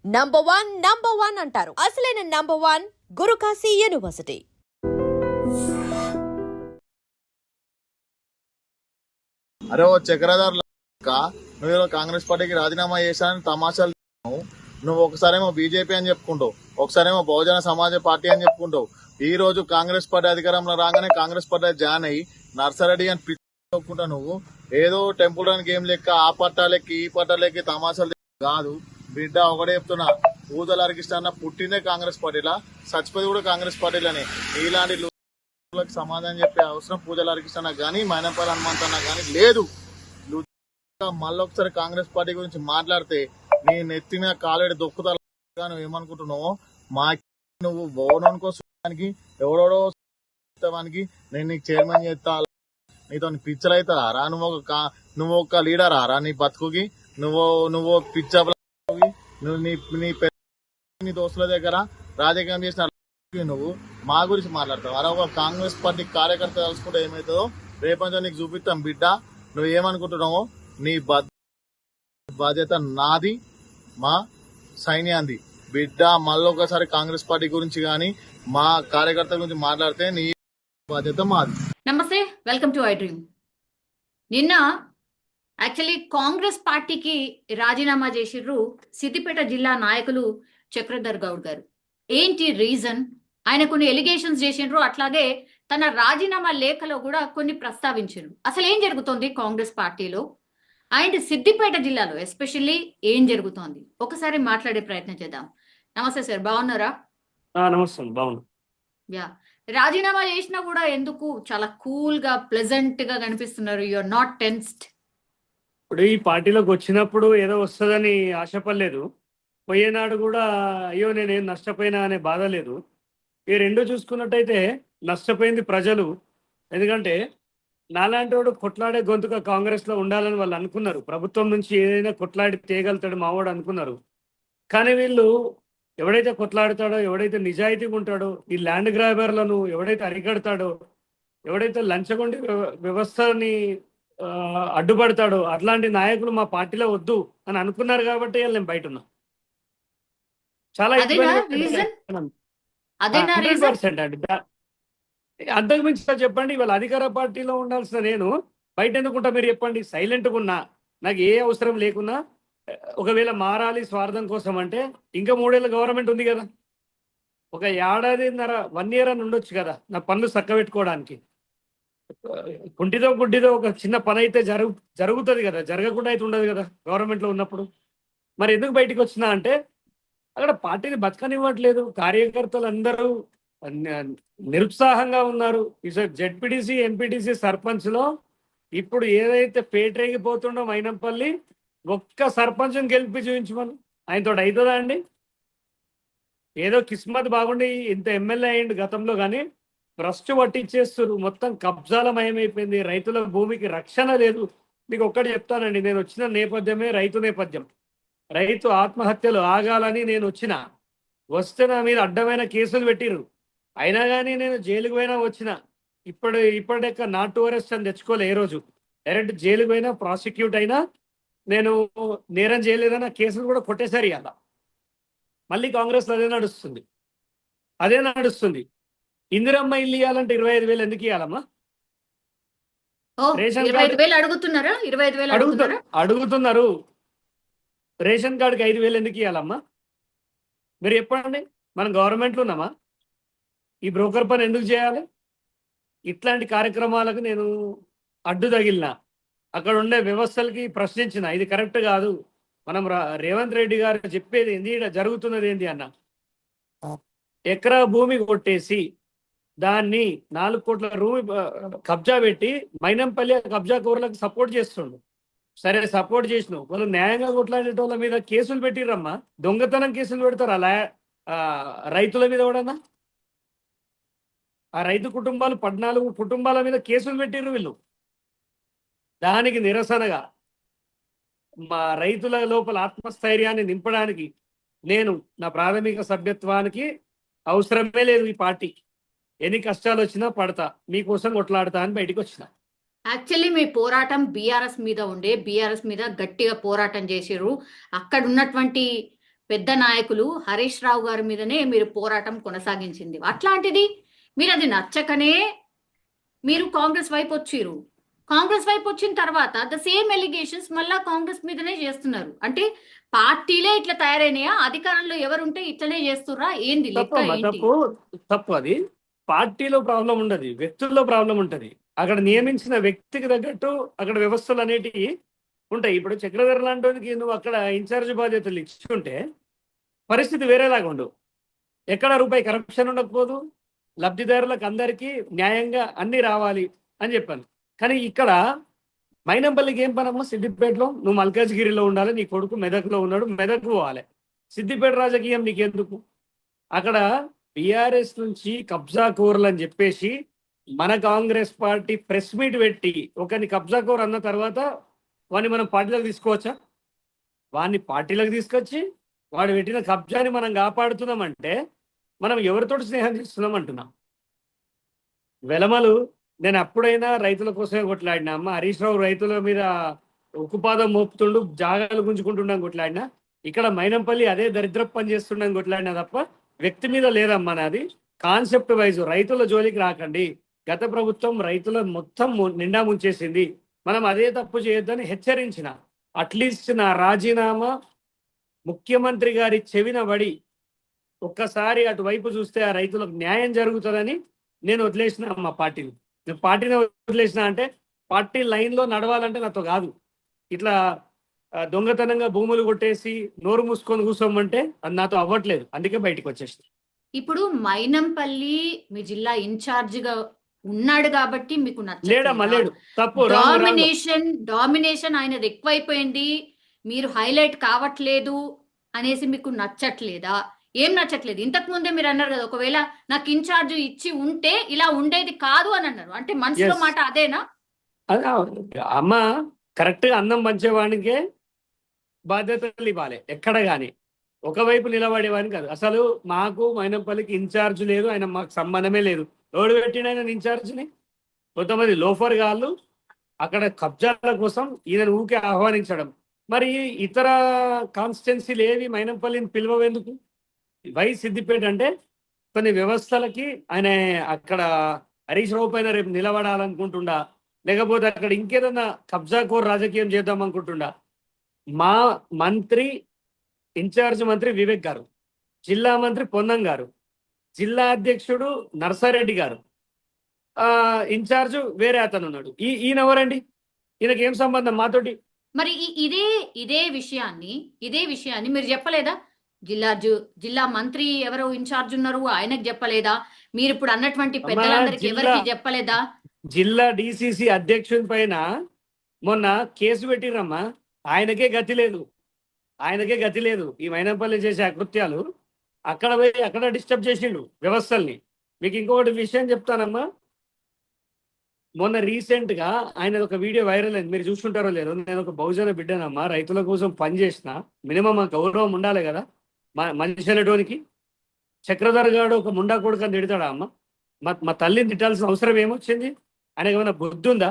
Number one అంటారు. అసలైన number one Guru Kashi university. అరే ఓ చక్రధర్ నువ్వు కాంగ్రెస్ పార్టీకి రాజీనామా చేశానని తమాషాలు చేస్తున్నావు. నువ్వు ఒకసారేమో బీజేపీ అని చెప్పుకుంటావు, ఒకసారేమో బహుజన సమాజ పార్టీ అని చెప్పుకుంటావు. ఈ రోజు కాంగ్రెస్ పార్టీ అధికారంలో రాగానే కాంగ్రెస్ పార్టీ జాయిన్ అయ్యి నర్సరెడ్డి అని పిచ్చుకుంటా. నువ్వు ఏదో టెంపుల్ రన్ గేమ్ లెక్క ఆ పట్టాలెక్కి ఈ పట్టాలెక్కి తమాషాలు కాదు బిడ్డ. ఒకటే చెప్తున్నా, పూజల హరికృష్ణ పుట్టిందే కాంగ్రెస్ పార్టీలా, చచ్చిపోయి కూడా కాంగ్రెస్ పార్టీలని. ఇలాంటి సమాధానం చెప్పే అవసరం పూజల హరికృష్ణ గానీ మైనంపల్లి హనుమంత్ అన్న గానీ లేదు. మళ్ళొకసారి కాంగ్రెస్ పార్టీ గురించి మాట్లాడితే నీ నెత్తి మీద కాలేడు దొక్కుతా. నువ్వు ఏమనుకుంటున్నావు? మా నువ్వు ఓనోన్ కోసానికి ఎవడోడో నేను నీకు చైర్మన్ చేస్తా, నీతో పిచ్చర్ అవుతారా రా? నువ్వు ఒక లీడర్ రా నీ బతుకుకి? నువ్వు పిచ్చ నువ్వు నీ దోస్తుల దగ్గర రాజకీయం చేసిన నువ్వు మా గురించి మాట్లాడతావు. అలా ఒక కాంగ్రెస్ పార్టీ కార్యకర్త తెలుసుకుంటే ఏమవుతుందో రేపంచో నీకు చూపిస్తాం బిడ్డ. నువ్వు ఏమనుకుంటున్నావు? నీ బాధ్యత నాది, మా సైన్యాంది బిడ్డ. మళ్ళొకసారి కాంగ్రెస్ పార్టీ గురించి గాని మా కార్యకర్త గురించి మాట్లాడితే నీ బాధ్యత మాది. నమస్తే, వెల్కమ్ టు ఐ డ్రీమ్. నిన్న యాక్చువల్లీ కాంగ్రెస్ పార్టీకి రాజీనామా చేసిర్రు సిద్దిపేట జిల్లా నాయకులు చక్రధర్ గౌడ్ గారు. ఏంటి రీజన్? ఆయన కొన్ని ఎలిగేషన్స్ చేసిండ్రు, అట్లాగే తన రాజీనామా లేఖలో కూడా కొన్ని ప్రస్తావించారు. అసలు ఏం జరుగుతోంది కాంగ్రెస్ పార్టీలో అండ్ సిద్దిపేట జిల్లాలో ఎస్పెషల్లీ ఏం జరుగుతోంది ఒకసారి మాట్లాడే ప్రయత్నం చేద్దాం. నమస్తే సార్, బాగున్నారా? నమస్తే, బాగున్నా. యా, రాజీనామా చేసినా కూడా ఎందుకు చాలా కూల్ గా ప్లెజెంట్ గా కనిపిస్తున్నారు? You are not tensed. ఇప్పుడు ఈ పార్టీలోకి వచ్చినప్పుడు ఏదో వస్తుందని ఆశపడలేదు, పోయేనాడు కూడా అయ్యో నేనేం నష్టపోయినా అనే బాధ లేదు. ఈ రెండు చూసుకున్నట్టయితే నష్టపోయింది ప్రజలు. ఎందుకంటే నాలాంటి వాడు కొట్లాడే గొంతుగా కాంగ్రెస్ లో ఉండాలని వాళ్ళు అనుకున్నారు. ప్రభుత్వం నుంచి ఏదైనా కొట్లాడి తేగలుగుతాడు మావాడు అనుకున్నారు. కానీ వీళ్ళు ఎవడైతే కొట్లాడతాడో, ఎవడైతే నిజాయితీగా ఉంటాడో, ఈ ల్యాండ్ గ్రాబర్లను ఎవడైతే అరికడతాడో, ఎవడైతే లంచగొండి వ్యవస్థని అడ్డుపడతాడో అట్లాంటి నాయకులు మా పార్టీలో వద్దు అని అనుకున్నారు. కాబట్టి నేను బయట ఉన్నా. చాలా అంతకు మించి చెప్పండి. ఇవాళ అధికార పార్టీలో ఉండాల్సిన నేను బయట ఎందుకుంటా మీరు చెప్పండి? సైలెంట్గా ఉన్నా, నాకు ఏ అవసరం లేకున్నా. ఒకవేళ మారాలి స్వార్థం కోసం అంటే ఇంకా 3 ఏళ్ళ గవర్నమెంట్ ఉంది కదా, ఒక ఏడాదిన్నర 1 year అని ఉండొచ్చు కదా నా పనులు చక్కబెట్టుకోవడానికి. కుంటిదో గుడ్డిదో ఒక చిన్న పని అయితే జరుగుతుంది కదా, జరగకుండా అయితే ఉండదు కదా గవర్నమెంట్లో ఉన్నప్పుడు. మరి ఎందుకు బయటకు వచ్చినా అంటే అక్కడ పార్టీని బతకనివ్వట్లేదు. కార్యకర్తలు అందరూ నిరుత్సాహంగా ఉన్నారు. జెడ్పీటీసీ, ఎంపీటీసీ, సర్పంచ్లో ఇప్పుడు ఏదైతే పేటరేగిపోతుండో మైనంపల్లి, ఒక్క సర్పంచ్ని గెలిపి చూపించమని ఆయనతో అవుతుందా అండి? ఏదో కిస్మత్ బాగుండి ఇంత ఎమ్మెల్యే అయ్యిండు గతంలో, కానీ భ్రష్టు పట్టించేస్తారు. మొత్తం కబ్జాల మయమైపోయింది. రైతుల భూమికి రక్షణ లేదు. మీకు ఒక్కటి చెప్తానండి, నేను వచ్చిన నేపథ్యమే రైతు నేపథ్యం. రైతు ఆత్మహత్యలు ఆగాలని నేను వస్తే నా మీద అడ్డమైన కేసులు పెట్టిర్రు. అయినా కానీ నేను జైలుకు పోయినా వచ్చిన. ఇప్పటిక నాట్ టు అరెస్ట్ అని తెచ్చుకోలే. ఏ రోజు డైరెక్ట్ జైలుకు పోయినా, ప్రాసిక్యూట్ అయినా, నేను నేరం చేయలేదన్న కేసులు కూడా కొట్టేశారు. ఇవాళ మళ్ళీ కాంగ్రెస్ అదే నడుస్తుంది. ఇందిరమ్మ ఇల్లు ఇవ్వాలంటే 25,000 ఎందుకు ఇవ్వాలమ్మా? రేషన్ అడుగుతున్నారు. రేషన్ కార్డుకి 5,000 ఎందుకు ఇవ్వాలమ్మా? మీరు చెప్పండి. మనం గవర్నమెంట్లో ఉన్నామా? ఈ బ్రోకర్ పని ఎందుకు చేయాలి? ఇట్లాంటి కార్యక్రమాలకు నేను అడ్డు తగిలిన, అక్కడ ఉండే వ్యవస్థలకి ప్రశ్నించిన. ఇది కరెక్ట్ కాదు. మనం రేవంత్ రెడ్డి గారు చెప్పేది ఏంది, ఇక్కడ జరుగుతున్నది ఏంది అన్న. ఎకరా భూమి కొట్టేసి దాన్ని 4 కోట్ల కబ్జా పెట్టి మైనంపల్లి కబ్జా కూరలకు సపోర్ట్ చేస్తుండు. సరే, సపోర్ట్ చేసినావు, వాళ్ళు న్యాయంగా కొట్లాడేటోళ్ళ మీద కేసులు పెట్టిర్రమ్మా. దొంగతనం కేసులు పెడతారు అలా రైతుల మీద కూడా. ఆ రైతు కుటుంబాలు 14 కుటుంబాల మీద కేసులు పెట్టిర్రు వీళ్ళు. దానికి నిరసనగా మా రైతుల లోపల ఆత్మస్థైర్యాన్ని నింపడానికి నేను నా ప్రాథమిక సభ్యత్వానికి అవసరమే లేదు ఈ పార్టీ. ఎన్ని కష్టాలు వచ్చినా పడతా, మీకోసం కొట్లాడతా అని బయటకు వచ్చిన. యాక్చువల్లీ మీ పోరాటం బీఆర్ఎస్ మీద ఉండే, బీఆర్ఎస్ మీద గట్టిగా పోరాటం చేసిర్రు. అక్కడ ఉన్నటువంటి పెద్ద నాయకులు హరీష్ రావు గారి మీదనే మీరు పోరాటం కొనసాగించింది. అట్లాంటిది మీరు అది నచ్చకనే మీరు కాంగ్రెస్ వైపు వచ్చిరు. కాంగ్రెస్ వైపు వచ్చిన తర్వాత ద సేమ్ ఎలిగేషన్స్ మళ్ళా కాంగ్రెస్ మీదనే చేస్తున్నారు. అంటే పార్టీలే ఇట్లా తయారైనాయా? అధికారంలో ఎవరుంటే ఇట్లనే చేస్తుర్రా? ఏంది లెక్క తప్పమ్మా, ఏంటి? తప్పు అది. పార్టీలో ప్రాబ్లం ఉండదు, వ్యక్తుల్లో ప్రాబ్లం ఉంటది. అక్కడ నియమించిన వ్యక్తికి తగ్గట్టు అక్కడ వ్యవస్థలు అనేటివి ఉంటాయి. ఇప్పుడు చక్రధర్ లాంటి నువ్వు అక్కడ ఇన్ఛార్జ్ బాధ్యతలు ఇచ్చుంటే పరిస్థితి వేరేలాగా ఉండు. ఎక్కడ రూపాయి కరప్షన్ ఉండకపోదు, లబ్ధిదారులకు అందరికీ న్యాయంగా అన్ని రావాలి అని చెప్పాను. కానీ ఇక్కడ మైనంపల్లికి ఏం పనమ్మా? సిద్దిపేటలో నువ్వు మల్కాజ్గిరిలో ఉండాలి, నీ కొడుకు మెదక్లో ఉన్నాడు, మెదక్ పోవాలి. సిద్దిపేట రాజకీయం నీకెందుకు? అక్కడ బీఆర్ఎస్ నుంచి కబ్జా కోర్లు అని చెప్పేసి మన కాంగ్రెస్ పార్టీ ప్రెస్ మీట్ పెట్టి ఒకరిని కబ్జా కోర్ అన్న తర్వాత వాడిని మనం పార్టీలోకి తీసుకోవచ్చా? వాడిని పార్టీలోకి తీసుకొచ్చి వాడు పెట్టిన కబ్జాని మనం కాపాడుతున్నామంటే మనం ఎవరితో స్నేహం చేస్తున్నాం అంటున్నాం. వెలమలు నేను అప్పుడైనా రైతుల కోసమే కొట్లాడినా అమ్మ. హరీష్ రావు రైతుల మీద ఉక్కుపాదం మోపుతుండు, జాగాలు గుంజుకుంటున్నాం కొట్లాడినా. ఇక్కడ మైనంపల్లి అదే దరిద్ర పని చేస్తున్నాం కొట్లాడినా తప్ప వ్యక్తి మీద లేదమ్మా నాది. కాన్సెప్ట్ వైజ్ రైతుల జోలికి రాకండి. గత ప్రభుత్వం రైతుల మొత్తం నిండా ముంచేసింది, మనం అదే తప్పు చేయొద్దని హెచ్చరించిన. అట్లీస్ట్ నా రాజీనామా ముఖ్యమంత్రి గారి చెవిన పడి ఒక్కసారి అటువైపు చూస్తే ఆ రైతులకు న్యాయం జరుగుతుందని నేను వదిలేసిన మా పార్టీని. నేను పార్టీని వదిలేసిన అంటే పార్టీ లైన్లో నడవాలంటే నాతో కాదు. ఇట్లా దొంగతనంగా భూములు కొట్టేసి నోరు మూసుకొని కూర్చోమంటే అది నాతో అవ్వట్లేదు. అందుకే బయటకు వచ్చేసింది. ఇప్పుడు మైనంపల్లి మీ జిల్లా ఇన్ఛార్జ్ గా ఉన్నాడు కాబట్టి మీకు లేడమ్మా, లేడు. తప్పు. డామినేషన్ ఆయనది ఎక్కువైపోయింది, మీరు హైలైట్ కావట్లేదు అనేసి మీకు నచ్చట్లేదా? ఏం నచ్చట్లేదు? ఇంతకు ముందే మీరు అన్నారు కదా, ఒకవేళ నాకు ఇన్ఛార్జ్ ఇచ్చి ఉంటే ఇలా ఉండేది కాదు అని అన్నారు. అంటే మనసులో మాట అదేనా? అమ్మ, కరెక్ట్ గా అన్నం పంచేవాడికే బాధ్యతలు ఇవ్వాలి ఎక్కడ కానీ. ఒకవైపు నిలబడేవాడిని కాదు. అసలు మాకు మైనంపల్లికి ఇన్ఛార్జ్ లేదు, ఆయన మాకు సంబంధమే లేదు. ఎవడు పెట్టిన ఆయన ఇన్ఛార్జ్ని? కొంతమంది లోఫర్ గాళ్ళు అక్కడ కబ్జాల కోసం ఈయన ఊకే ఆహ్వానించడం. మరి ఇతర కాన్స్టిట్యున్సీలు ఏవి మైనంపల్లిని పిలవెందుకు? వై సిద్దిపేట అంటే కొన్ని వ్యవస్థలకి ఆయన అక్కడ హరీష్ రావు పైన రేపు నిలబడాలనుకుంటుండా, లేకపోతే అక్కడ ఇంకేదన్నా కబ్జా కోర్ రాజకీయం చేద్దాం అనుకుంటుండా. మా మంత్రి, ఇన్ఛార్జ్ మంత్రి వివేక్ గారు, జిల్లా మంత్రి పొన్నం గారు, జిల్లా అధ్యక్షుడు నర్సారెడ్డి గారు, ఇన్ఛార్జ్ వేరే అతను ఉన్నాడు. ఈయన ఎవరండి? ఈయనకి ఏం సంబంధం మాతోటి? మరి ఇదే విషయాన్ని మీరు చెప్పలేదా? జిల్లా మంత్రి ఎవరు ఇన్ఛార్జ్ ఉన్నారు ఆయనకు చెప్పలేదా? మీరు ఇప్పుడు అన్నటువంటి పెద్దలందరికీ ఎవరికి చెప్పలేదా? జిల్లా డిసిసి అధ్యక్షుని పైన మొన్న కేసు పెట్టిరమ్మా. ఆయనకే గతి లేదు. ఈ మైనంపల్లి చేసే అకృత్యాలు అక్కడ పోయి అక్కడ డిస్టర్బ్ చేసిండు వ్యవస్థల్ని. మీకు ఇంకొకటి విషయం చెప్తానమ్మా. మొన్న రీసెంట్ గా ఆయన ఒక వీడియో వైరల్ అయింది, మీరు చూసుకుంటారో లేదో. నేను ఒక బహుజన బిడ్డనమ్మా, రైతుల కోసం పనిచేసిన, మినిమం గౌరవం ఉండాలి కదా మనిషి అనేటోనికి. చక్రధర్ గారు ఒక ముండా కొడుకు అని తిడతాడా అమ్మ? మా తల్లిని తిట్టాల్సిన అవసరం ఏమొచ్చింది? ఆయనకి ఏమైనా బుద్ధి ఉందా?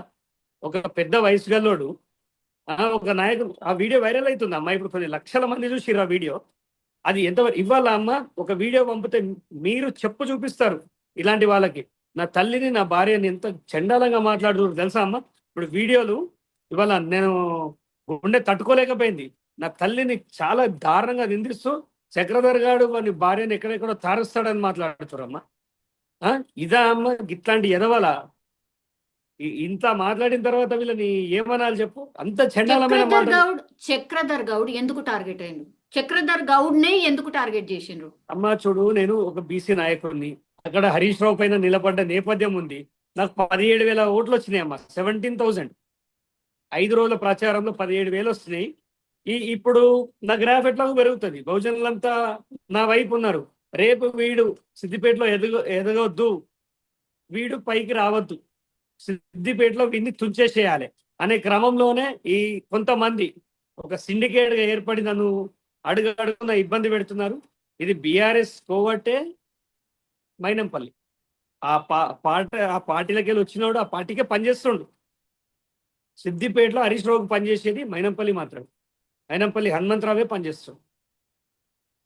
ఒక పెద్ద వయసు గల్లోడు ఒక నాయకుడు. ఆ వీడియో వైరల్ అవుతుంది అమ్మ, ఇప్పుడు కొన్ని లక్షల మంది చూసిర్రు ఆ వీడియో. అది ఎంతవరకు ఇవ్వాల అమ్మ? ఒక వీడియో పంపితే మీరు చెప్పు చూపిస్తారు ఇలాంటి వాళ్ళకి. నా తల్లిని, నా భార్యని ఎంత చండాలంగా మాట్లాడుతున్నారు తెలుసా అమ్మ? ఇప్పుడు వీడియోలు ఇవాళ నేను గుండె తట్టుకోలేకపోయింది. నా తల్లిని చాలా దారుణంగా నిందిస్తూ చక్రధర్ గారు వాని భార్యని ఎక్కడెక్కడో తారుస్తాడని మాట్లాడుతారమ్మా. ఇదా అమ్మ ఇట్లాంటి ఎదవల? ఇంత మాట్లాడిన తర్వాత వీళ్ళని ఏమనాలి చెప్పు? అంత చండాలమైన మాట. చక్రధర్ గౌడ్ ఎందుకు టార్గెట్ అయ్యిండు? చక్రధర్ గౌడ్ నే ఎందుకు టార్గెట్ చేసిండ్రు? అమ్మా చూడు, నేను ఒక బీసీ నాయకుడిని, అక్కడ హరీష్ రావు పైన నిలబడ్డ నేపథ్యం ఉంది. నాకు 17,000 ఓట్లు వచ్చినాయి అమ్మా. 17,000 5 రోజుల ప్రచారంలో 17,000 వస్తున్నాయి. ఇప్పుడు నా గ్రాఫ్ ఎట్లాగో పెరుగుతుంది. బహుజనులంతా నా వైపు ఉన్నారు. రేపు వీడు సిద్దిపేటలో ఎదగొద్దు, వీడు పైకి రావద్దు, సిద్దిపేటలో వీడిని తుంచేసేయాలి అనే క్రమంలోనే ఈ కొంతమంది ఒక సిండికేట్ గా ఏర్పడి నన్ను అడుగున ఇబ్బంది పెడుతున్నారు. ఇది బీఆర్ఎస్ కోవట్టే మైనంపల్లి. ఆ పార్టీలకి వెళ్ళి వచ్చినోడు ఆ పార్టీకే పనిచేస్తుండు. సిద్దిపేటలో హరీష్ రావుకి పనిచేసేది మైనంపల్లి మాత్రమే. మైనంపల్లి హనుమంతరావే పనిచేస్తాడు.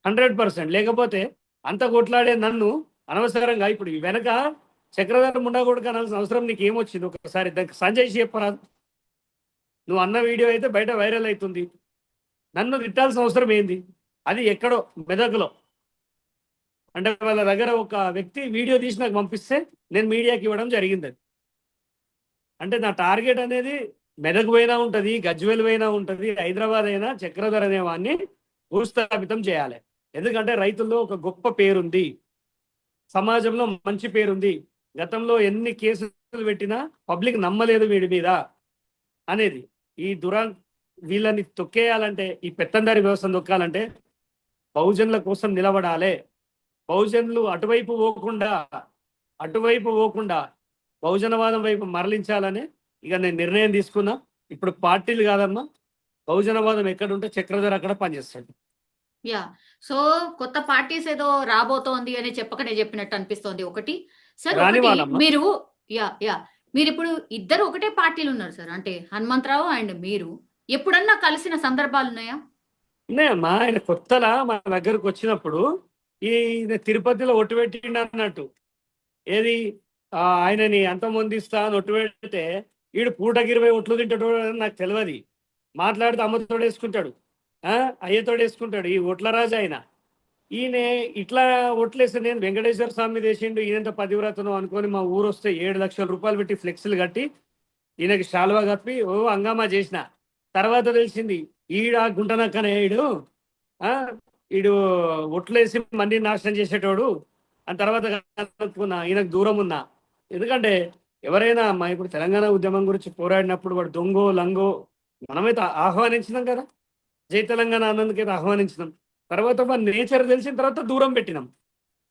100%. లేకపోతే అంత కొట్లాడే నన్ను అనవసరంగా ఇప్పుడు ఈ వెనక చక్రధర్ ముండా కొడుకు అనాల్సిన అవసరం నీకు ఏమొచ్చింది? ఒకసారి దానికి సంజయ్ చెప్పరాదు. నువ్వు అన్న వీడియో అయితే బయట వైరల్ అవుతుంది, నన్ను తిట్టాల్సిన అవసరం ఏంది? అది ఎక్కడో మెదకులో, అంటే వాళ్ళ దగ్గర ఒక వ్యక్తి వీడియో తీసి నాకు పంపిస్తే నేను మీడియాకి ఇవ్వడం జరిగింది. అది అంటే నా టార్గెట్ అనేది మెదక్ పోయినా ఉంటుంది, గజ్వేల్ పోయినా ఉంటుంది, హైదరాబాద్ అయినా చక్రధర్ అనే వాడిని భూస్థాపితం చేయాలి. ఎందుకంటే రైతుల్లో ఒక గొప్ప పేరుంది, సమాజంలో మంచి పేరుంది. గతంలో ఎన్ని కేసులు పెట్టినా పబ్లిక్ నమ్మలేదు వీడి మీద అనేది. ఈ వీళ్ళని తొక్కేయాలంటే, ఈ పెత్తందారి వ్యవస్థను తొక్కాలంటే బహుజనుల కోసం నిలబడాలి. బహుజనులు అటువైపు పోకుండా బహుజనవాదం వైపు మరలించాలని ఇక నేను నిర్ణయం తీసుకున్నా. ఇప్పుడు పార్టీలు కాదమ్మా, బహుజనవాదం ఎక్కడుంటే చక్రధర్ అక్కడ పనిచేస్తాడు. యా, సో కొత్త పార్టీస్ ఏదో రాబోతోంది అని చెప్పకనే చెప్పినట్టు అనిపిస్తోంది. ఒకటి సార్, మీరు మీరు ఇప్పుడు ఇద్దరు ఒకటే పార్టీలు ఉన్నారు సార్, అంటే హనుమంతరావు అండ్ మీరు. ఎప్పుడన్నా కలిసిన సందర్భాలు ఉన్నాయా? ఉన్నాయమ్మా. ఆయన కొత్తలా మన దగ్గరకు వచ్చినప్పుడు ఈ తిరుపతిలో ఒట్టు పెట్టిండు అన్నట్టు. ఏది ఆయనని అంతమొందిస్తా అని ఒట్టు పెడితే వీడు పూటకి 20 ఒట్లు తింటాడు అని నాకు తెలియదు. మాట్లాడితే అమ్మతోడు వేసుకుంటాడు, అయ్యతోడు వేసుకుంటాడు. ఈ ఒట్ల రాజు ఆయన. ఈయన ఇట్లా ఒట్లేస్తే నేను వెంకటేశ్వర స్వామి చేసిండు, ఈయనంత పతివ్రతను అనుకొని మా ఊరు వస్తే 7 లక్షల రూపాయలు పెట్టి ఫ్లెక్స్లు కట్టి ఈయనకి శాలువా కప్పి హంగామా చేసిన. తర్వాత తెలిసింది ఈడ గుంటనక్కనే ఈడు ఒట్లేసి మంది నాశనం చేసేటోడు అని. తర్వాత కనుక్కున్నా ఈయనకు దూరం ఉన్నా. ఎందుకంటే ఎవరైనా మా ఇప్పుడు తెలంగాణ ఉద్యమం గురించి పోరాడినప్పుడు వాడు దొంగో లంగో మనమైతే ఆహ్వానించినాం కదా, జై తెలంగాణ అన్నందుకైతే ఆహ్వానించినాం. తర్వాత మన నేచర్ తెలిసిన తర్వాత దూరం పెట్టినాం.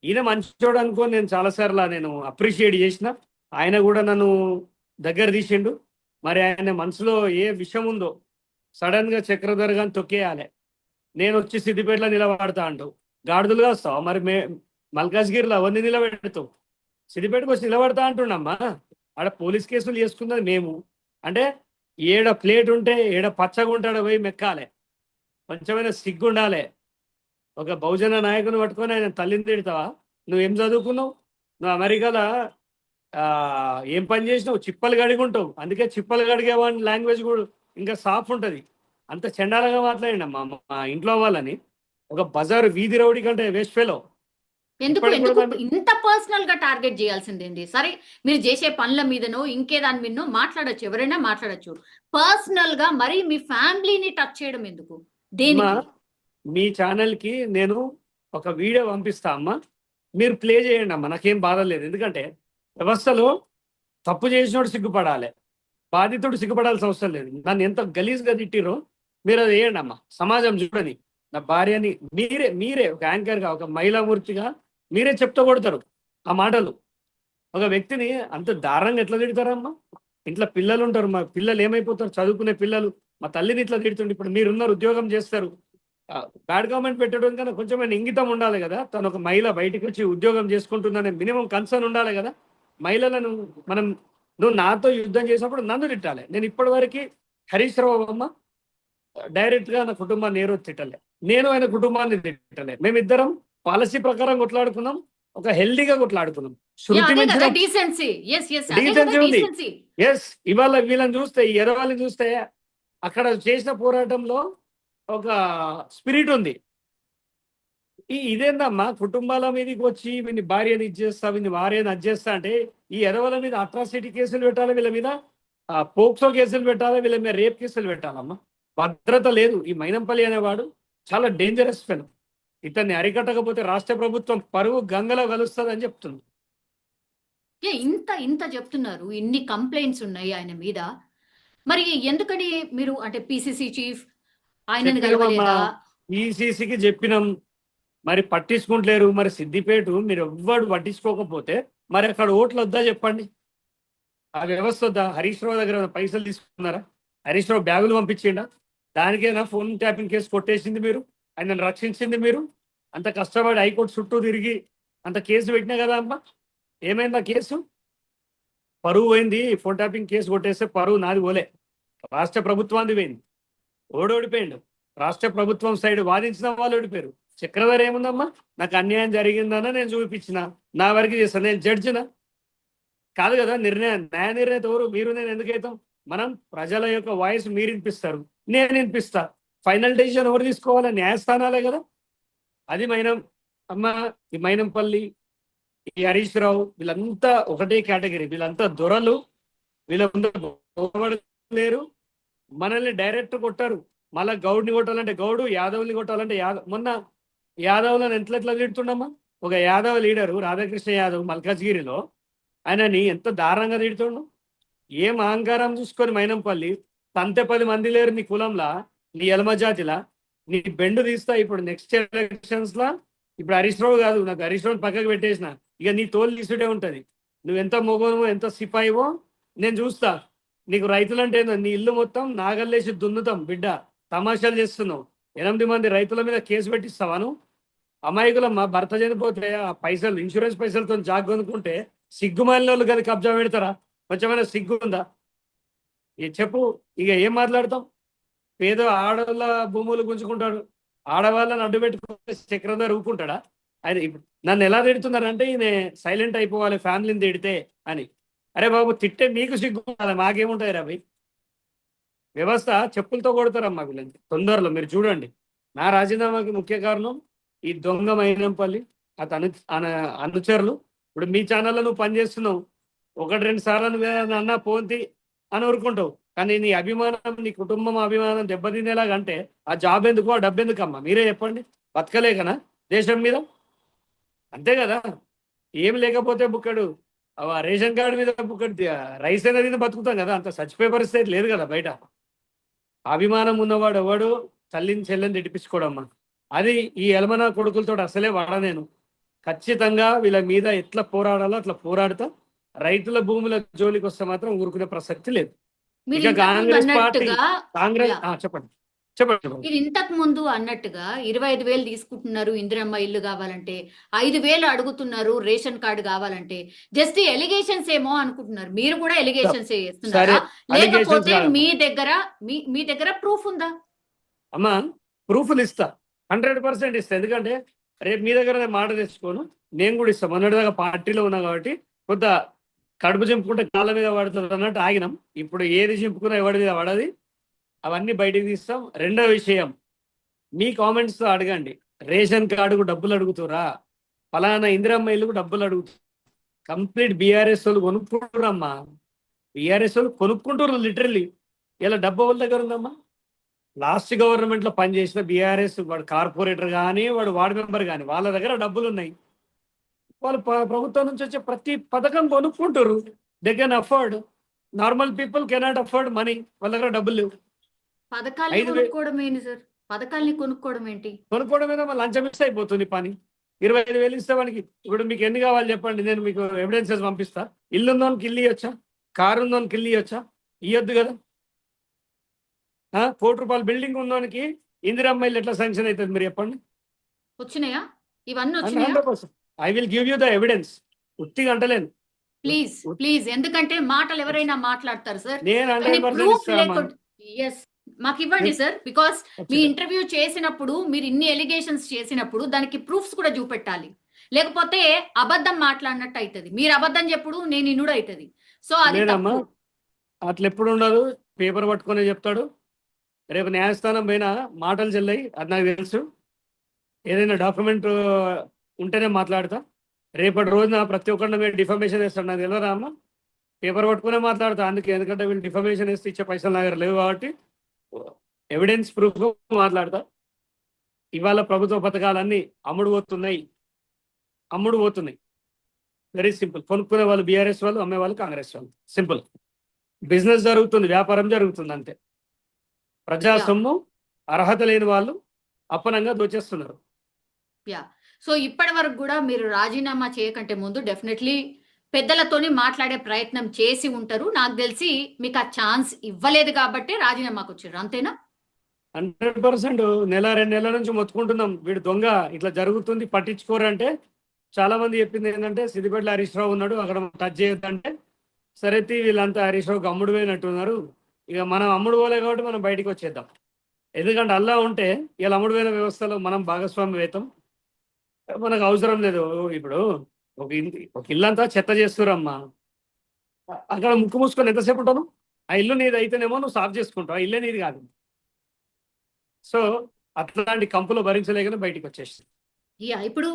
ఈయన మంచోడు అనుకో నేను చాలాసార్లు నేను అప్రిషియేట్ చేసిన. ఆయన కూడా నన్ను దగ్గర తీసిండు. మరి ఆయన మనసులో ఏ విషయం ఉందో సడన్ గా చక్రధర్ గాని తొక్కేయాలి, నేను వచ్చి సిద్దిపేటలో నిలబడతా అంటావు. గాడిదలుగా వస్తావు మరి మల్కాజ్గిరిలో అవన్నీ నిలబెడతావు. సిద్దిపేటకు వచ్చి నిలబడతా అంటున్నామ్మా. ఆడ పోలీస్ కేసులు చేసుకున్నది మేము. అంటే ఏడ ప్లేట్ ఉంటే ఏడ పచ్చగా ఉంటాడో పోయి మెక్కాలి, కొంచెమైనా సిగ్గుండాలి. ఒక బహుజన నాయకుని పట్టుకొని ఆయన తల్లిని తిడతావా? నువ్వేం చదువుకున్నావు? నువ్వు అమెరికాలో ఏం పని చేసినావు? చిప్పలు గడిగుంటావు. అందుకే చిప్పలు గడిగేవాడి లాంగ్వేజ్ కూడా ఇంకా సాఫ్ ఉంటుంది. అంత చండాలంగా మాట్లాడినమ్మా మా ఇంట్లో వాళ్ళని. ఒక బజారు వీధి రౌడీ కంటే వేస్ట్ ఫెలో. ఎందుకు ఇంత పర్సనల్ గా టార్గెట్ చేయాల్సిందేంటి? సరే, మీరు చేసే పనుల మీదనో ఇంకే దాని మీదనో మాట్లాడచ్చు, ఎవరైనా మాట్లాడచ్చు. పర్సనల్ గా మరి మీ ఫ్యామిలీని టచ్ చేయడం ఎందుకు? దేనికి? మీ ఛానల్ కి నేను ఒక వీడియో పంపిస్తా అమ్మా, మీరు ప్లే చేయండి అమ్మా, నాకేం బాధ లేదు. ఎందుకంటే వ్యవస్థలో తప్పు చేసినోడు సిగ్గుపడాలి, బాధితుడు సిగ్గుపడాల్సిన అవసరం లేదు. నన్ను ఎంత గలీజ్గా తిట్టిరో మీరు అది వేయండి అమ్మా, సమాజం చూడని. నా భార్యని మీరే ఒక యాంకర్గా, ఒక మహిళామూర్తిగా మీరే చెప్తూ కొడతారు ఆ మాటలు. ఒక వ్యక్తిని అంత దారుణంగా ఎట్లా తిడతారమ్మా? ఇంట్లో పిల్లలు ఉంటారు, మా పిల్లలు ఏమైపోతారు? చదువుకునే పిల్లలు. మా తల్లిని ఇట్లా తిడుతుండే. ఇప్పుడు మీరున్నారు, ఉద్యోగం చేస్తారు, బ్యాడ్ కామెంట్ పెట్టడం కన్నా కొంచెమైనా ఇంగితం ఉండాలి కదా. తను ఒక మహిళ బయటకు వచ్చి ఉద్యోగం చేసుకుంటుందనే మినిమం కన్సర్న్ ఉండాలి కదా. మహిళలను నువ్వు నాతో యుద్ధం చేసినప్పుడు నన్ను తిట్టాలి. నేను ఇప్పటి వరకు హరీష్ రావు అమ్మ డైరెక్ట్ గా నా కుటుంబాన్ని ఏ రోజు తిట్టలే, నేను ఆయన కుటుంబాన్ని తిట్టలే. మేమిద్దరం పాలసీ ప్రకారం కొట్లాడుకున్నాం, ఒక హెల్దీగా కొట్లాడుకున్నాం. ఎస్, ఇవాళ వీళ్ళని చూస్తే, ఈ ఎదవాళ్ళని చూస్తే అక్కడ చేసిన పోరాటంలో ఒక స్పిరిట్ ఉంది. ఇదేందమ్మా, కుటుంబాల మీదకి వచ్చి వీని భార్యని ఇచ్చేస్తా, వీని భార్యని అజ్జేస్తా అంటే ఈ ఎదవల మీద అట్రాసిటీ కేసులు పెట్టాలి, వీళ్ళ మీద పోక్సో కేసులు పెట్టాలి, వీళ్ళ మీద రేప్ కేసులు పెట్టాలమ్మా. భద్రత లేదు. ఈ మైనంపల్లి అనేవాడు చాలా డేంజరస్ ఫెలో. ఇతన్ని అరికట్టకపోతే రాష్ట్ర ప్రభుత్వం పరువు గంగలో కలుస్తుంది అని చెప్తుంది. ఇంత చెప్తున్నారు, ఇన్ని కంప్లైంట్స్ ఉన్నాయి ఆయన మీద. మరి ఎందుకని మీరు అంటే పిసిసి చీఫ్ పిసిసికి చెప్పినాం, మరి పట్టించుకుంటలేరు. మరి సిద్దిపేట మీరు ఎవ్వడు పట్టించుకోకపోతే మరి అక్కడ ఓట్లు వద్దా చెప్పండి? ఆ వ్యవస్థ వద్దా? హరీష్ రావు దగ్గర పైసలు తీసుకున్నారా? హరీష్ రావు బ్యాగులు పంపించిండా? దానికైనా ఫోన్ ట్యాపింగ్ కేసు కొట్టేసింది మీరు, ఆయనను రక్షించింది మీరు. అంత కష్టపడి హైకోర్టు చుట్టూ తిరిగి అంత కేసు పెట్టినా కదా అమ్మా. ఏమైంది ఆ కేసు? పరువు పోయింది. ఫోన్ ట్యాపింగ్ కేసు కొట్టేస్తే పరువు నాది పోలే, రాష్ట్ర ప్రభుత్వానికి పోయింది. ఓడిపోయిండు. రాష్ట్ర ప్రభుత్వం సైడ్ వాదించిన వాళ్ళు ఓడిపోయారు. చక్రధర్ ఏముందమ్మా, నాకు అన్యాయం జరిగిందన్న నేను చూపించిన, నా వరకు చేస్తాను, నేను జడ్జినా కాదు కదా. న్యాయ నిర్ణేత ఎవరు? మీరు నేను ఎందుకైతాం? మనం ప్రజల యొక్క వాయిస్ మీరు వినిపిస్తారు, నేను వినిపిస్తా. ఫైనల్ డెసిషన్ ఎవరు తీసుకోవాలి? న్యాయస్థానాలే కదా. అది అమ్మ, ఈ మైనంపల్లి, ఈ హరీష్ రావు, వీళ్ళంతా ఒకటే కేటగిరీ. వీళ్ళంతా దొరలు, వీళ్ళ లేరు. మనల్ని డైరెక్ట్ కొట్టారు. మళ్ళా గౌడ్ని కొట్టాలంటే గౌడు, యాదవ్ని కొట్టాలంటే యాదవ్. మొన్న యాదవ్లను ఎట్లా తిడుతుండమ్మా? ఒక యాదవ్ లీడరు రాధాకృష్ణ యాదవ్ మల్కాజ్గిరిలో ఆయనని ఎంత దారుణంగా తిడుతుండు. ఏం అహంకారం చూసుకొని మైనంపల్లి, తంతే 10 మంది లేరు నీ కులంలా, నీ ఎలమ జాతిలా, నీ బెండు తీస్తా. ఇప్పుడు నెక్స్ట్ ఎలక్షన్స్ లా ఇప్పుడు హరీష్ రావు కాదు, నాకు హరీష్ రావు పక్కకు పెట్టేసిన, ఇక నీ తోలు తీసుడే ఉంటది. నువ్వు ఎంత మొగోనో ఎంత సిపాయివో నేను చూస్తా. నీకు రైతులంటే ఏందో, నీ ఇల్లు మొత్తం నాగల్లేసి దున్నుతాం బిడ్డ, తమాషాలు చేస్తున్నావు. 8 మంది రైతుల మీద కేసు పెట్టిస్తావాను? అమాయకులమ్మ, భర్త చనిపోతే ఆ పైసలు, ఇన్సూరెన్స్ పైసలతో జాగ్ కొనుక్కుంటే సిగ్గుమాలిన వాళ్ళు కదా కబ్జా పెడతారా? కొంచెమైనా సిగ్గు ఉందా? చెప్పు, ఇక ఏం మాట్లాడతాం? పేద ఆడవాళ్ళ భూములు గుంజుకుంటాడు, ఆడవాళ్ళని అడ్డు పెట్టుకుంటే చక్రధర్ ఊరుకుంటాడా? ఆయన ఇప్పుడు నన్ను ఎలా తిడుతున్నారంటే ఈయన సైలెంట్ అయిపోవాలి ఫ్యామిలీని తిడితే అని. అరే బాబు, తిట్టే మీకు సిగ్గు కాదా? మాకేముంటుంది రా భయ్? వ్యవస్థ చెప్పులతో కొడతారమ్మా వీళ్ళని తొందరలో. మీరు చూడండి, నా రాజీనామాకి ముఖ్య కారణం ఈ దొంగ మైనంపల్లి అతను అనుచరులు. ఇప్పుడు మీ ఛానల్లో నువ్వు పనిచేస్తున్నావు, 1-2 సార్లు అన్నా పోంతి అని ఊరుకుంటావు, కానీ నీ అభిమానం, నీ కుటుంబం అభిమానం దెబ్బతినేలాగంటే ఆ జాబ్ ఎందుకు, ఆ డబ్బు ఎందుకమ్మా? మీరే చెప్పండి. బతకలేకనా దేశం మీద? అంతే కదా. ఏం లేకపోతే బుక్కడు రేషన్ కార్డు మీద బుక్కడు రైస్ అనేది బతుకుతాం కదా. అంత చచ్చిపోయే పరిస్థితి లేదు కదా బయట. అభిమానం ఉన్నవాడు ఎవడు తల్లిని చెల్లెని తిడిపించుకోడమ్మా. అది ఈ ఎలమన కొడుకులతో అసలే వాడ. నేను ఖచ్చితంగా వీళ్ళ మీద ఎట్లా పోరాడాలో అట్లా పోరాడతా. రైతుల భూముల జోలికి వస్తే మాత్రం ఊరుకునే ప్రసక్తి లేదు. మీరు ఇక కాంగ్రెస్ పార్టీ, కాంగ్రెస్ చెప్పండి చెప్పండి. మీరు ఇంతకు ముందు అన్నట్టుగా 25,000 తీసుకుంటున్నారు ఇందిరమ్మ ఇల్లు కావాలంటే, 5,000 అడుగుతున్నారు రేషన్ కార్డు కావాలంటే. జస్ట్ ఎలిగేషన్స్ ఏమో అనుకుంటున్నారు, మీరు కూడా ఎలిగేషన్స్ చేస్తున్నారా? లేకపోతే మీ దగ్గర ప్రూఫ్ ఉందా? అమ్మా, ప్రూఫ్లు ఇస్తా, 100% ఇస్తా. ఎందుకంటే రేపు మీ దగ్గర నేను మాట తెచ్చుకోను, నేను కూడా ఇస్తాను. మొన్నటిదాకా పార్టీలో ఉన్నా కాబట్టి కొంత కడుపు చింపుకుంటే కాళ్ళ మీద పడుతుంది అన్నట్టు ఆగినాం. ఇప్పుడు ఏది చింపుకున్నా ఎవరి మీద పడది, అవన్నీ బయటికి తీస్తాం. రెండో విషయం, మీ కామెంట్స్తో అడగండి, రేషన్ కార్డుకు డబ్బులు అడుగుతురా, ఫలానా ఇందిరమ్మ ఇల్లుకు డబ్బులు అడుగుతారు. కంప్లీట్ బీఆర్ఎస్ వాళ్ళు కొనుక్కుంటారమ్మా. బీఆర్ఎస్ వాళ్ళు కొనుక్కుంటారు లిటరల్లీ. ఇలా డబ్బు వాళ్ళ దగ్గర ఉందమ్మా. లాస్ట్ గవర్నమెంట్లో పనిచేసిన బీఆర్ఎస్ వాడు కార్పొరేటర్ కానీ వార్డు మెంబర్ కానీ వాళ్ళ దగ్గర డబ్బులు ఉన్నాయి. వాళ్ళు ప్రభుత్వం నుంచి వచ్చే ప్రతి పథకం కొనుక్కుంటారు. They can afford. Normal people cannot afford money. వాళ్ళ దగ్గర డబ్బులు లేవు. పథకాల్ని కొనుక్కోవడం ఏంటి సార్? పథకాల్ని కొనుక్కోవడం ఏంటి? కొనుక్కోవడం మీద లంచం ఇస్తే అయిపోతుంది పని. 25,000 ఇస్తే వానికి. ఇప్పుడు మీకు ఎన్ని కావాలి చెప్పండి, నేను మీకు ఎవిడెన్సెస్ పంపిస్తా. ఇల్లు ఉందోనికి ఇల్లు ఇవ్వచ్చా? కారు ఉందోనికి ఇల్లు ఇవ్వచ్చా? ఇవ్వద్దు కదా. ₹1,00,00,000 బిల్డింగ్ ఉన్నోనికి ఇందిరమ్మ ఇల్లు ఎట్లా శాంక్షన్ అవుతుంది మీరు చెప్పండి? వచ్చినాయా ఇవన్నీ? వచ్చినాయా? 100%. I will give you the evidence. ఉత్తిగా అంటలేను. ప్లీజ్ ఎందుకంటే మాటలు ఎవరైనా మాట్లాడతారు సార్. నేను మాకు ఇవ్వండి సార్. బికాస్ మీ ఇంటర్వ్యూ చేసినప్పుడు మీరు ఇన్ని ఎలిగేషన్స్ చేసినప్పుడు దానికి ప్రూఫ్స్ కూడా చూపెట్టాలి. లేకపోతే అబద్ధం మాట్లాడినట్టు అవుతుంది. మీరు అబద్ధం చెప్పుడు, నేను ఇన్నుడు అవుతుంది. సో అది అట్లా ఎప్పుడు ఉండదు. పేపర్ పట్టుకొని చెప్తాడు. రేపు న్యాయస్థానం పైన మాటలు చెల్లాయి, అది నాకు తెలుసు. ఏదైనా డాక్యుమెంట్ ఉంటేనే మాట్లాడతా. రేపటి రోజున ప్రతి ఒక్కరిని మీరు డిఫర్మేషన్ వేస్తాడు, నాకు తెలియదా అమ్మ? పేపర్ పట్టుకునే మాట్లాడతా. అందుకే, ఎందుకంటే వీళ్ళు డిఫర్మేషన్ వేస్తే ఇచ్చే పైసలు నా దగ్గర లేవు కాబట్టి ఎవిడెన్స్ ప్రూఫ్ మాట్లాడతా. ఇవాళ ప్రభుత్వ పథకాలన్నీ అమ్ముడు పోతున్నాయి. Very simple. కొనుక్కునే వాళ్ళు బీఆర్ఎస్ వాళ్ళు, అమ్మే వాళ్ళు కాంగ్రెస్ వాళ్ళు. సింపుల్. బిజినెస్ జరుగుతుంది, వ్యాపారం జరుగుతుంది, అంతే. ప్రజా సొమ్ము అర్హత లేని వాళ్ళు అప్పనంగా దోచేస్తున్నారు. సో ఇప్పటి వరకు కూడా మీరు రాజీనామా చేయకంటే ముందు డెఫినెట్లీ పెద్దలతోని మాట్లాడే ప్రయత్నం చేసి ఉంటారు. నాకు తెలిసి మీకు ఆ ఛాన్స్ ఇవ్వలేదు కాబట్టి రాజీనామాకు వచ్చారు, అంతేనా? 100%. 1-2 నెలల నుంచి మొత్తుకుంటున్నాం, వీడు దొంగ, ఇట్లా జరుగుతుంది, పట్టించుకోరంటే. చాలా మంది చెప్పింది ఏంటంటే సిద్దిపేటలో హరీష్ రావు ఉన్నాడు, అక్కడ టచ్ చేయొద్దంటే, సరే వీళ్ళంతా హరీష్ రావుకి అమ్ముడు పోయినట్టున్నారు. ఇక మనం అమ్ముడు పోలే కాబట్టి మనం బయటికి వచ్చేద్దాం. ఎందుకంటే అల్లా ఉంటే ఇలా అమ్ముడు పోయిన వ్యవస్థలో మనం భాగస్వామ్యం అవుతాం. మనకు అవసరం లేదు. ఇప్పుడు ఒక ఇల్లంతా చెత్త చేస్తురమ్మా, అక్కడ ముక్కు మూసుకొని ఎంతసేపు ఉంటాను? ఆ ఇల్లు నీది అయితేనేమో నువ్వు సాఫ్ చేసుకుంటావు, ఆ ఇల్లే నీది కాదు. సో అట్లాంటి కంపులు భరించలేకనే బయటికి వచ్చేసి. యా, ఇప్పుడు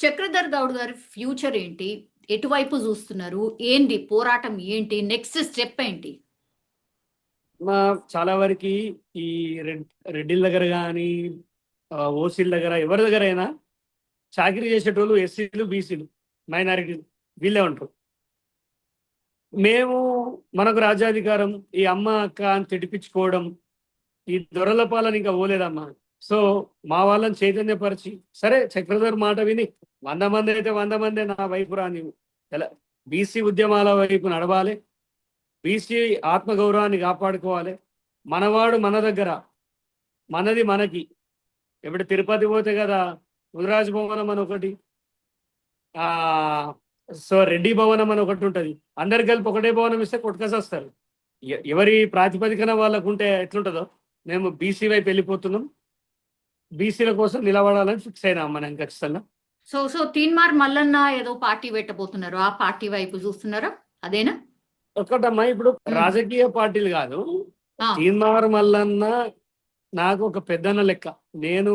చక్రధర్ గౌడ్ గారి ఫ్యూచర్ ఏంటి? ఎటువైపు చూస్తున్నారు? ఏంటి పోరాటం? ఏంటి నెక్స్ట్ స్టెప్ ఏంటి? మా చాలా వరకు ఈ రెడ్డిల దగ్గర కానీ ఓసీల దగ్గర ఎవరి దగ్గర అయినా చాకరీ చేసేటోళ్ళు ఎస్సీలు, బీసీలు, మైనారిటీలు వీళ్ళే ఉంటారు. మేము మనకు రాజ్యాధికారం, ఈ అమ్మ అక్క అని తిడిపించుకోవడం, ఈ దొరల పాలన ఇంకా పోలేదమ్మా. సో మా వాళ్ళని చైతన్యపరిచి, సరే చక్రధర్ మాట విని 100 మంది అయితే 100 మంది నా వైపు రాని బీసీ ఉద్యమాల వైపు నడవాలి, బీసీ ఆత్మగౌరవాన్ని కాపాడుకోవాలి. మనవాడు మన దగ్గర, మనది మనకి. ఇప్పుడు తిరుపతి పోతే కదా ముదిరాజు భవనం అని ఒకటి, సో రెడ్డి భవనం అని ఒకటి ఉంటుంది. అందరు కలిపి ఒకటే భవనం ఇస్తే కొట్టుకసేస్తారు. ఎవరి ప్రాతిపదికన వాళ్ళకు ఉంటే ఎట్లుంటుందో, మేము బీసీ వైపు వెళ్ళిపోతున్నాం, బీసీల కోసం నిలబడాలని ఫిక్స్ అయినా మనం ఖచ్చితంగా. సో తీన్మార్ మల్లన్న ఏదో పార్టీ పెట్టబోతున్నారు, ఆ పార్టీ వైపు చూస్తున్నారా? అదేనా? ఒకటమ్మా, ఇప్పుడు రాజకీయ పార్టీలు కాదు, ఆ, తీన్మార్ మల్లన్న నాకు ఒక పెద్దన్న లెక్క. నేను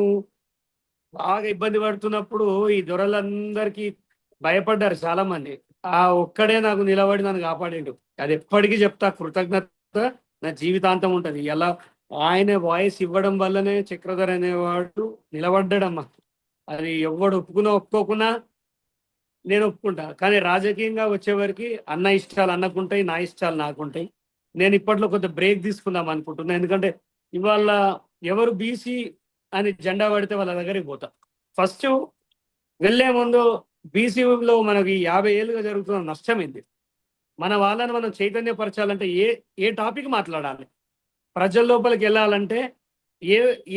బాగా ఇబ్బంది పడుతున్నప్పుడు ఈ దొరలందరికీ భయపడ్డారు చాలా మంది. ఆ ఒక్కడే నాకు నిలబడి నన్ను కాపాడిండు. అది ఎప్పటికీ చెప్తా, కృతజ్ఞత నా జీవితాంతం ఉంటది. ఎలా ఆయన వాయిస్ ఇవ్వడం వల్లనే చక్రధర్ అనేవాడు నిలబడ్డాడమ్మా. అది ఎవడు ఒప్పుకోకున్నా నేను ఒప్పుకుంటా. కానీ రాజకీయంగా వచ్చేవరకు అన్న ఇష్టాలు అన్నకుంటాయి, నా ఇష్టాలు నాకుంటాయి. నేను ఇప్పట్లో కొంత బ్రేక్ తీసుకుందాం అనుకుంటున్నా. ఎందుకంటే ఇవాళ ఎవరు బీసీ అని జెండా పడితే వాళ్ళ దగ్గరికి పోతా. ఫస్ట్ వెళ్లే ముందు బీసీలో మనకి 50 ఏళ్ళుగా జరుగుతున్న నష్టం ఏంది, మన వాళ్ళని మనం చైతన్యపరచాలంటే ఏ టాపిక్ మాట్లాడాలి, ప్రజల లోపలికి వెళ్ళాలంటే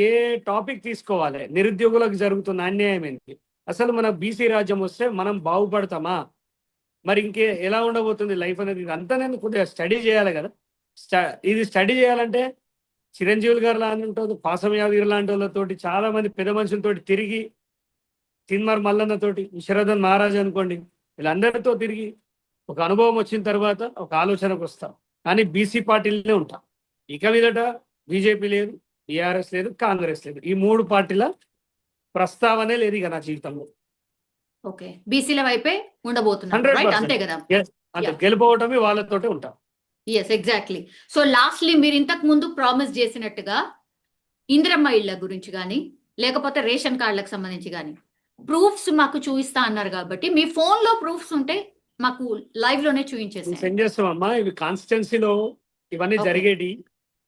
ఏ టాపిక్ తీసుకోవాలి, నిరుద్యోగులకు జరుగుతున్న అన్యాయం ఏంటి, అసలు మన బీసీ రాజ్యం వస్తే మనం బాగుపడతామా, మరి ఇంకే ఎలా ఉండబోతుంది లైఫ్ అనేది, అంతా నేను కొద్దిగా స్టడీ చేయాలి కదా. ఇది స్టడీ చేయాలంటే చిరంజీవులు గారు లాంటి ఉంటుంది, పాసం యాదగిరి లాంటి వాళ్ళతోటి, చాలా మంది పెద్ద మనుషులతోటి తిరిగి, తీన్మార్ మల్లన్నతోటి, విశ్వరథన్ మహారాజ్ అనుకోండి, వీళ్ళందరితో తిరిగి ఒక అనుభవం వచ్చిన తర్వాత ఒక ఆలోచనకు వస్తాం. కానీ బీసీ పార్టీలనే ఉంటాం. ఇక మీదట బీజేపీ లేదు, టీఆర్ఎస్ లేదు, కాంగ్రెస్ లేదు. ఈ 3 పార్టీల ప్రస్తావనే లేదు ఇక నా జీవితంలో. ఓకే, బీసీల వైపే ఉండబోతున్నారు, 100%. రైట్? అంతే కదా? అంత గెలుపోవటమే వాళ్ళతోటే ఉంటాం. Yes, exactly. సో లాస్ట్లీ మీరు ఇంతకు ముందు ప్రామిస్ చేసినట్టుగా ఇందిరమ్మ ఇళ్ల గురించి కానీ, లేకపోతే రేషన్ కార్డులకు సంబంధించి కానీ ప్రూఫ్స్ మాకు చూపిస్తా అన్నారు కాబట్టి, మీ ఫోన్ లో ప్రూఫ్స్ ఉంటే మాకు లైవ్ లోనే చూపించేసి సెండ్ చేస్తామమ్మా. ఇవి కాన్స్టిట్యున్సీలో ఇవన్నీ Okay. జరిగేటి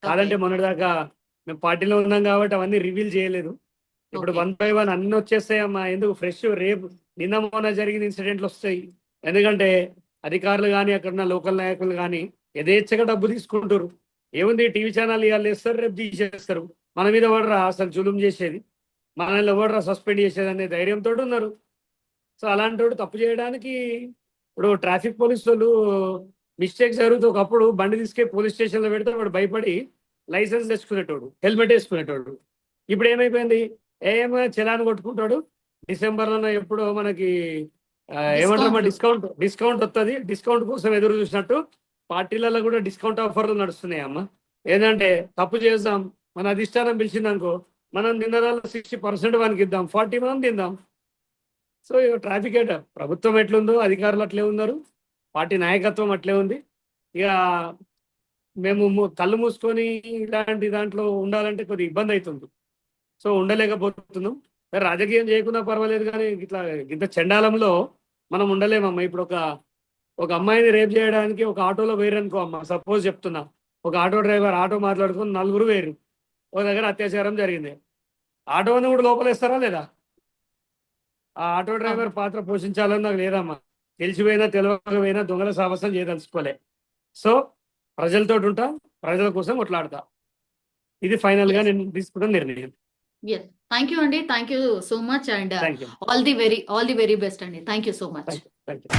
కాదంటే, మొన్నటిదాకా మేము పార్టీలో ఉన్నాం కాబట్టి అవన్నీ రివీల్ చేయలేదు. ఇప్పుడు Okay. 1 by 1 అన్ని వచ్చేస్తాయమ్మా. ఎందుకు ఫ్రెష్ రేపు నిన్న మొన్న జరిగిన ఇన్సిడెంట్లు వస్తాయి. ఎందుకంటే అధికారులు కానీ, అక్కడున్న లోకల్ నాయకులు కానీ యథేచ్ఛగా డబ్బు తీసుకుంటారు. ఏముంది, టీవీ ఛానల్ ఇవాళ వేస్తారు, రేపు తీసేస్తారు. మన మీద ఎవడరా అసలు జులుం చేసేది, మనల్ని ఎవడరా సస్పెండ్ చేసేది అనే ధైర్యంతో ఉన్నారు. సో అలాంటి వాడు తప్పు చేయడానికి, ఇప్పుడు ట్రాఫిక్ పోలీసు వాళ్ళు మిస్టేక్ జరుగుతూ ఒకప్పుడు బండి తీసుకెళ్ళి పోలీస్ స్టేషన్లో పెడితే వాడు భయపడి లైసెన్స్ తెచ్చుకునేటోడు, హెల్మెట్ వేసుకునేటోడు. ఇప్పుడు ఏమైపోయింది, ఏమో చలాన్ కొట్టుకుంటాడు. డిసెంబర్లో ఎప్పుడో మనకి ఏమంటారమ్మా డిస్కౌంట్ వస్తుంది, డిస్కౌంట్ కోసం ఎదురు చూసినట్టు పార్టీలలో కూడా డిస్కౌంట్ ఆఫర్లు నడుస్తున్నాయి అమ్మ. ఏంటంటే తప్పు చేద్దాం, మన అధిష్టానం పిలిచిందనుకో, మనం తిన్నదాల్లో 60% వానికి ఇద్దాం, 40 మనం తిందాం. సో ట్రాఫిక్ ప్రభుత్వం ఎట్లుందో అధికారులు అట్లే ఉన్నారు, పార్టీ నాయకత్వం అట్లే ఉంది. ఇక మేము కళ్ళు మూసుకొని ఇలాంటి దాంట్లో ఉండాలంటే కొద్దిగా ఇబ్బంది అవుతుంది. సో ఉండలేకపోతున్నాం. రాజకీయం చేయకుండా పర్వాలేదు, కానీ ఇట్లా ఇంత చండాలంలో మనం ఉండలేమమ్మా. ఇప్పుడు ఒక అమ్మాయిని రేప్ చేయడానికి ఒక ఆటోలో వేయరనుకో అమ్మ, సపోజ్ చెప్తున్నా, ఒక ఆటో డ్రైవర్ ఆటో మాట్లాడుకుని 4 వేరు, ఒక దగ్గర అత్యాచారం జరిగింది, ఆటోని కూడా లోపలేస్తారా లేదా? ఆ ఆటో డ్రైవర్ పాత్ర పోషించాలని నాకు లేదమ్మా. తెలిసిపోయినా తెలియకపోయినా దొంగల సాహసం చేయదలుచుకోలే. సో ప్రజలతో ఉంటా, ప్రజల కోసం కొట్లాడతా. ఇది ఫైనల్ గా నేను తీసుకున్న నిర్ణయం. థ్యాంక్ యూ అండి, thank you so much, and thank you. All the very best అండి. Thank you so much. Thank you.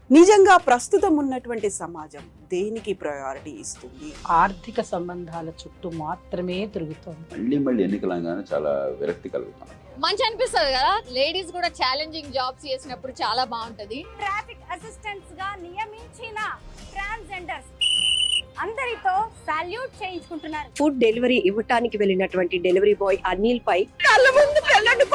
నిజంగా ప్రస్తుతం ఉన్నటువంటి సమాజం దేనికి ప్రయారిటీ ఇస్తుంది? ఆర్థిక సంబంధాల చుట్టూ మాత్రమే తిరుగుతోంది. మళ్ళీ ఎన్నికలంగానే చాలా విరక్తి కలుగుతాను. మంచి అనిపిస్తుంది కదా, లేడీస్ కూడా ఛాలెంజింగ్ జాబ్స్ చేసినప్పుడు చాలా బాగుంటది. ట్రాఫిక్ అసిస్టెంట్స్ గా నియమించిన ట్రాన్స్జెండర్స్ అందరితో సాల్యూట్ చేయించుకుంటున్నారు. ఫుడ్ డెలివరీ ఇవ్వటానికి వెళ్ళినటువంటి డెలివరీ బాయ్ అనిల్ పై కళ్ళ ముందు పెళ్ళండి